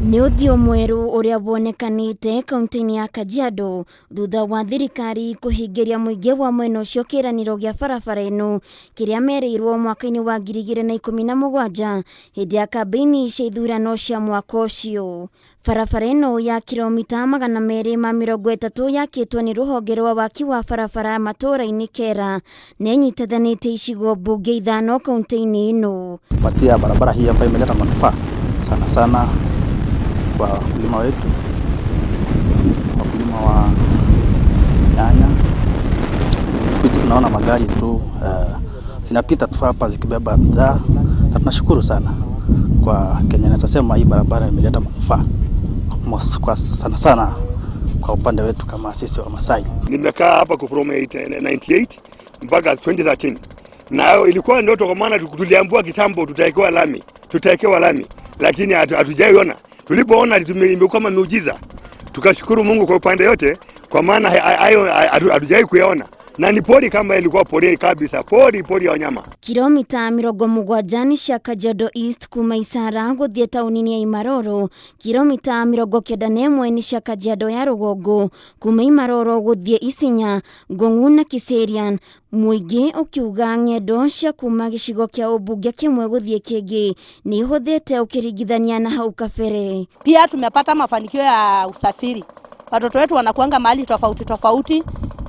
Nĩ ũthiũ mwerũ ũrĩa wonekanĩte kaunti-inĩ ya Kajiado thutha wa thirikari kũhingĩria mũingĩ wa mwena ũcio kĩranĩro gĩa barabara ĩno kĩrĩa merĩirwo mwaka-inĩ wa 2017 hĩndĩ ya kambĩini cia ithurano cia mwaka ũcio. Barabara ĩno ya kilomita 230 yakĩtwo nĩ rũhonge rwa waki wa barabara matũũra-inĩ Kera na ĩnyitithanĩtie icigo mbunge 5 kaunti-inĩ ĩno. Kupatia barabara hii ambayo imeleta manufaa sana kwa wakulima wetu, wakulima wa nyanya. Sisi tunaona magari tu zinapita tu hapa zikibeba bidhaa, na tunashukuru sana kwa Kenya. Nasema hii barabara imeleta manufaa kwa sana kwa upande wetu kama sisi wa Masai. Nimekaa hapa from 98 mpaka 2013. Na ilikuwa ndoto kwa maana tuliambiwa kitambo tutaekewa lami, lakini hatujaiona. Tulipoona imekuwa kama miujiza. Tukashukuru Mungu kwa upande yote, kwa maana hayo hatujai kuyaona. Na ni pori kama ilikuwa pori kabisa, pori ya wanyama. Kilomita 70 cia Kajiado East kuma Isara gũthiĩ taũni-inĩ ya Imaroro, kilomita 91 cia Kajiado ya rũgongo kuma Imaroro gũthiĩ Isinya, Ngong'u na Kiserian. Mũingĩ ũkiuga ng'endo cia kuma gĩcigo kĩa ũmbunge kĩmwe gũthiĩ kĩngĩ nĩ ihũthĩte ũkĩringithania na hau kabere. Pia tumepata mafanikio ya usafiri. Watoto wetu wanakuanga mahali tofauti.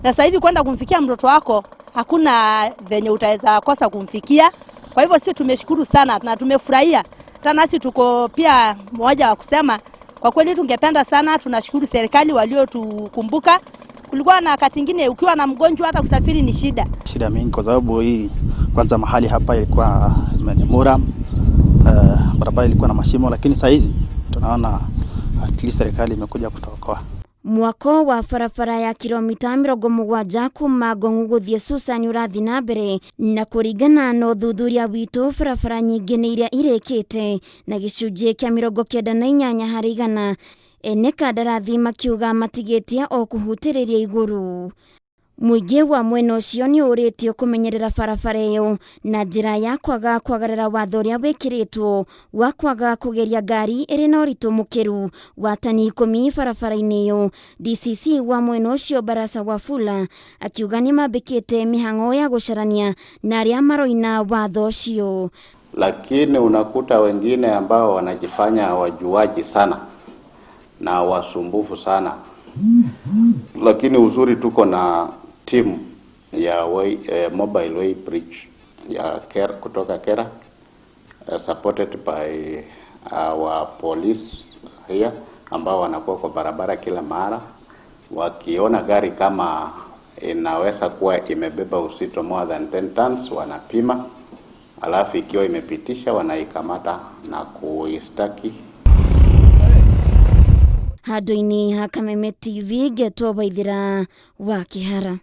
Na sasa hivi kwenda kumfikia mtoto wako hakuna venye utaweza kosa kumfikia. Kwa hivyo sisi tumeshukuru sana na tumefurahia. Tena sisi tuko pia mmoja wa kusema kwa kweli tungependa sana, tunashukuru serikali waliotukumbuka. Kulikuwa na wakati mwingine ukiwa na mgonjwa hata kusafiri ni shida mingi, kwa sababu hii kwanza mahali hapa ilikuwa Muram, barabara ilikuwa na mashimo, lakini sasa hizi tunaona at least serikali imekuja kutuokoa. Mwako wa barabara ya kilomita 70 kuma Ngong'u gũthiĩ Susa nĩ ũrathiĩ na mbere, na kũringana na ũthuthuria witũ barabara nyingĩ nĩ iria irĩkĩte na gĩcunjĩ kĩa 98% ene kandarathi makiuga matigĩtie o kũhutĩrĩria igũrũ. Mũingĩ wa mwena ũcio nĩ ũrĩtio kũmenyerera barabara ĩyo na njĩra ya kwaga kwagarara watho ũrĩa wĩkĩrĩtwo wa kwaga kũgeria ngari ĩrĩ na ũritũ mũkĩru wa tani 10 barabara-inĩ ĩyo. DCC wa mwena ũcio Barasa Wafula akiuga nĩ mambĩkĩte mĩhang'o ya gũcarania na arĩa maroina watho ũcio. Lakini unakuta wengine ambao wanajifanya wajuaji sana na wasumbufu sana. Lakini uzuri tuko na timu ya mobile way bridge ya Kera, kutoka Kera, supported by our police here, ambao wanakuwa kwa barabara kila mara. Wakiona gari kama inaweza kuwa imebeba uzito more than 10 tons wanapima, alafu ikiwa imepitisha wanaikamata na kuistaki. Handũ-inĩ ha Kameme TV Getwo Waithira wa Kĩhara.